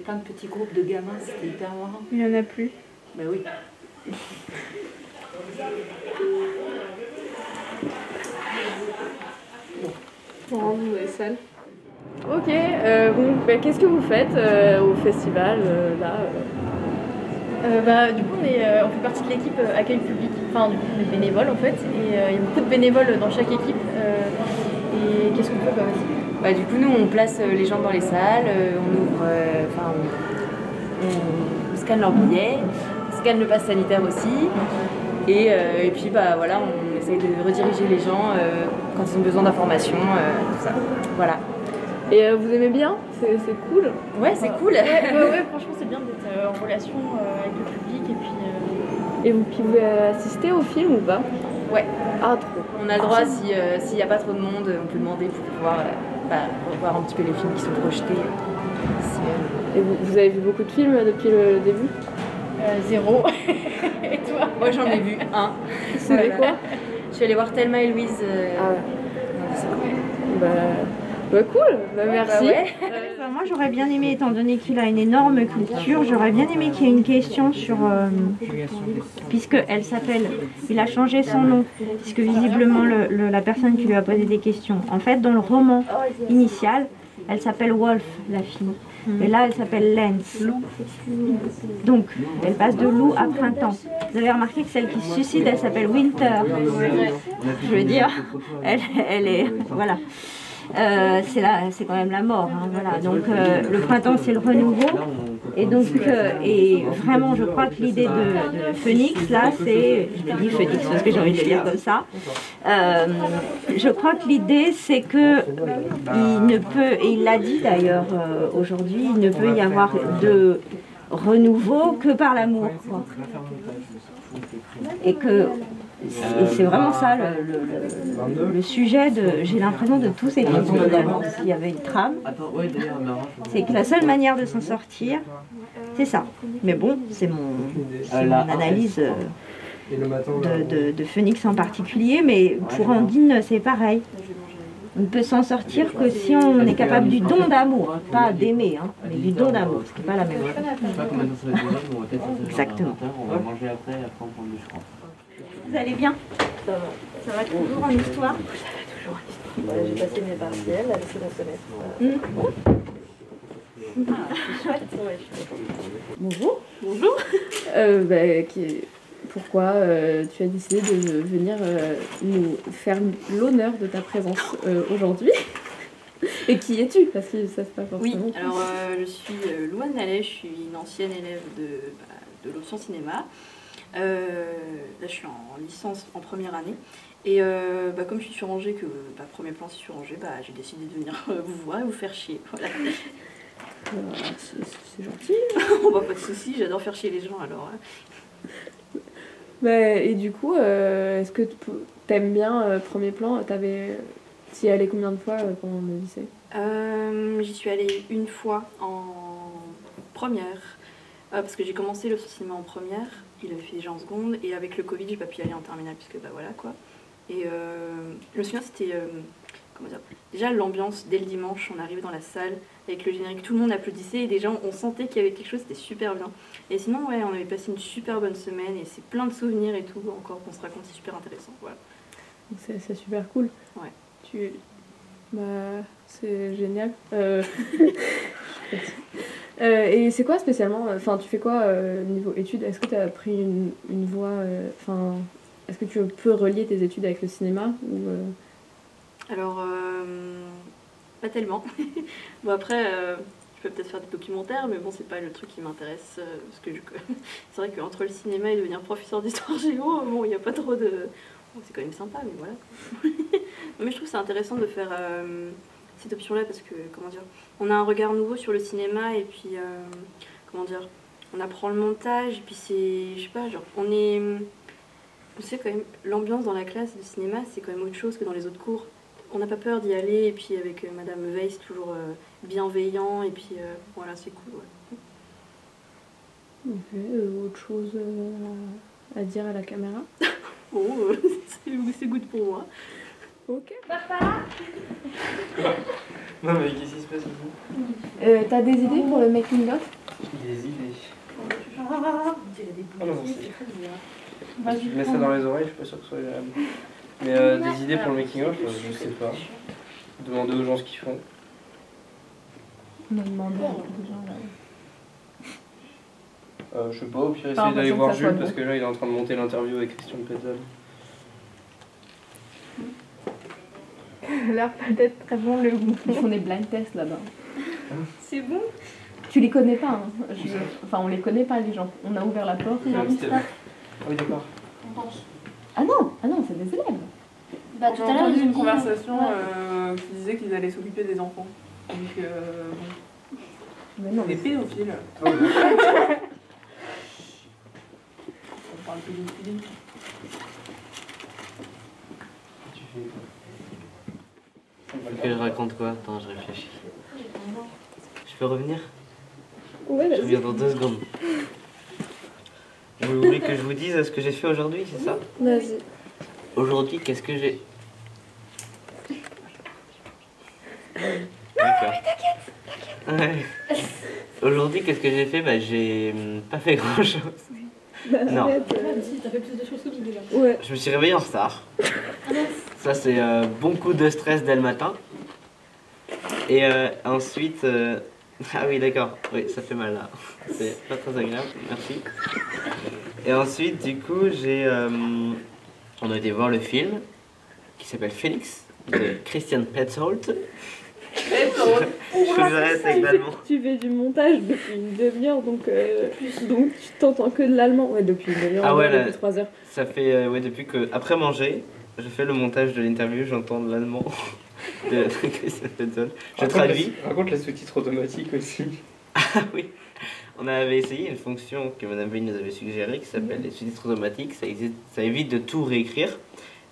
plein de petits groupes de gamins, c'était hyper marrant. Il n'y en a plus. Ben oui. On rentre dans les salles. Ok, bon, bah, qu'est-ce que vous faites au festival là Du coup, on fait partie de l'équipe accueil public, enfin du coup, on est bénévoles en fait, et il y a beaucoup de bénévoles dans chaque équipe. Et qu'est-ce qu'on fait Du coup, nous, on place les gens dans les salles, on ouvre, on scanne leurs billets, on scanne le pass sanitaire aussi, et puis voilà, on essaye de rediriger les gens quand ils ont besoin d'informations, tout ça. Voilà. Et vous aimez bien? C'est cool? Ouais, c'est cool. Ouais, franchement, c'est bien d'être en relation avec le public et puis. Et vous pouvez assister au film ou pas? Ouais. Ah, trop. On a le droit, s'il n'y a pas trop de monde, on peut demander pour pouvoir voir un petit peu les films qui sont projetés. Et vous avez vu beaucoup de films depuis le début? 0. Et toi? Moi, j'en ai vu un. C'était quoi? Je suis allée voir Thelma et Louise. Cool, merci. Moi j'aurais bien aimé, étant donné qu'il a une énorme culture, j'aurais bien aimé qu'il y ait une question sur... puisque elle s'appelle... Il a changé son nom, puisque visiblement la personne qui lui a posé des questions. En fait, dans le roman initial, elle s'appelle Wolf, la fille. Et là, elle s'appelle Lance. Donc, elle passe de loup à printemps. Vous avez remarqué que celle qui se suicide, elle s'appelle Winter. Je veux dire, elle est... Voilà. C'est quand même la mort, hein, voilà. Donc le printemps c'est le renouveau et donc et vraiment je crois que l'idée de Phoenix là c'est, je te dis Phoenix parce que j'ai envie de le dire comme ça, je crois que l'idée c'est que il ne peut, et il l'a dit d'ailleurs aujourd'hui, il ne peut y avoir de renouveau que par l'amour, quoi. Et que c'est vraiment ça le sujet j'ai l'impression de tous ces films finalement, s'il y avait une trame, c'est que la seule manière de s'en sortir, c'est ça. Mais bon, c'est mon analyse de Phoenix en particulier, mais pour Andine c'est pareil. On ne peut s'en sortir que si on est capable du don d'amour, pas d'aimer, hein, mais du don d'amour, ce qui n'est pas la même chose. Exactement. On va manger après on prend le crois. Vous allez bien? Ça va toujours en histoire? Ça va toujours en histoire. J'ai passé mes partiels, là, c'est mon semestre. C'est chouette. Ouais, Bonjour. Bonjour. Pourquoi tu as décidé de venir nous faire l'honneur de ta présence aujourd'hui? Et qui es-tu? Parce que ça se passe forcément. Oui, alors je suis Louane Nallet, je suis une ancienne élève de l'option cinéma. Là je suis en licence en première année. Et comme je suis sur Angers, que premier plan c'est sur Angers, j'ai décidé de venir vous voir et vous faire chier. Voilà. C'est gentil. Pas de soucis, j'adore faire chier les gens alors. Et du coup, est-ce que t'aimes bien premier plan? T'y es allé combien de fois pendant le lycée? J'y suis allée une fois en première, parce que j'ai commencé le cinéma en première, il avait fait déjà en seconde, et avec le Covid j'ai pas pu y aller en terminale, puisque voilà quoi. Et je me souviens, c'était, comment dire, déjà l'ambiance dès le dimanche, on arrivait dans la salle, avec le générique, tout le monde applaudissait, et déjà on sentait qu'il y avait quelque chose, c'était super bien. Et sinon, ouais, on avait passé une super bonne semaine, et c'est plein de souvenirs et tout, encore qu'on se raconte, c'est super intéressant, voilà. C'est super cool. Ouais. C'est génial. Et c'est quoi spécialement, tu fais quoi niveau études? Est-ce que tu as pris une voie, est-ce que tu peux relier tes études avec le cinéma ou Alors, pas tellement. Bon après, je peux peut-être faire des documentaires, mais bon, c'est pas le truc qui m'intéresse, parce que c'est vrai qu'entre le cinéma et devenir professeur d'histoire géo, bon, il n'y a pas trop de... Bon, c'est quand même sympa, mais voilà. Mais je trouve que c'est intéressant de faire cette option-là, parce que, comment dire, on a un regard nouveau sur le cinéma, et puis, comment dire, on apprend le montage, et puis c'est, je sais pas, genre, on sait quand même, l'ambiance dans la classe de cinéma, c'est quand même autre chose que dans les autres cours. On n'a pas peur d'y aller, et puis avec Madame Weiss, toujours bienveillant, et puis voilà, c'est cool. Ouais. Ok, autre chose à dire à la caméra? Bon, c'est good pour moi. Ok. Papa. Non mais qu'est-ce qui se passe ici? T'as des idées pour le making of? Des idées. Ah non, c'est... Vas-y, Je mets ça dans les oreilles, je suis pas sûr que ce soit agréable. Mais des idées pour le making of, je sais pas. Demander aux gens ce qu'ils font. On a demandé à beaucoup de gens là. Je sais pas, au pire Pas essayer d'aller l'impression voir que ça soit Jules parce bon. que là il est en train de monter l'interview avec Christian Petzold. l'air peut-être très bon le goût. Ils font des blind tests là-bas. C'est bon? Tu les connais pas, hein. Enfin, on les connaît pas les gens. On a ouvert la porte. Ah oui d'accord. Ah non, c'est des élèves. Bah J'ai entendu une conversation qui disait qu'ils allaient s'occuper des enfants. Donc, Mais non, des mais pédophiles. Oh, ouais. On parle pédophilie. Tu fais Que je raconte quoi? Attends, je réfléchis. Je peux revenir? ouais, Je reviens dans 2 secondes. Vous voulez que je vous dise ce que j'ai fait aujourd'hui, c'est ça? vas-y. Aujourd'hui, qu'est-ce que j'ai... D'accord. Ouais. Aujourd'hui, qu'est-ce que j'ai fait? Bah, j'ai pas fait grand-chose. Non. T'as fait plus de choses que nous déjà. Ouais. Je me suis réveillé en retard. Ça, c'est bon coup de stress dès le matin. Et ensuite... Ah oui, d'accord. Oui, ça fait mal là. C'est pas très agréable. Merci. Et ensuite, du coup, on a été voir le film qui s'appelle Phoenix de Christian Petzold. Je vous arrête avec l'allemand. Tu fais du montage depuis une demi-heure, donc tu t'entends que de l'allemand. Ouais, depuis une demi-heure, Ah ouais, là, depuis 3 heures. Ça fait, ouais, depuis que, après manger, je fais le montage de l'interview, j'entends de l'allemand de Christian Petzold. Je traduis. Par contre, les sous-titres automatiques aussi. Ah oui, on avait essayé une fonction que Madame Veil nous avait suggérée qui s'appelle les sous-titres automatiques. Ça évite de tout réécrire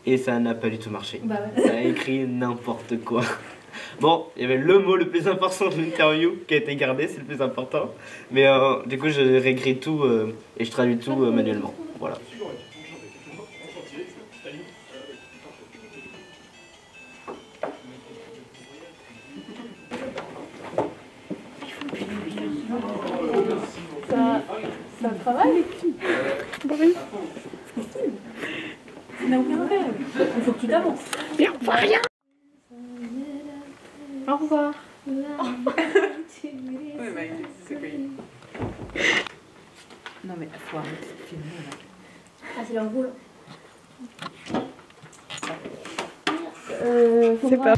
et ça n'a pas du tout marché. Bah ouais. Ça a écrit n'importe quoi. Bon, il y avait le mot le plus important de l'interview qui a été gardé, c'est le plus important. Mais du coup, je réécris tout et je traduis tout manuellement. Voilà. Ça travaille? Oui. Ça n'a aucun intérêt. Il faut que tu t'avances. Mais on voit rien. Au revoir. Oui, mais c'est quoi? Non mais faut arrêter de filmer là. Ah, c'est leur boulot. C'est pas...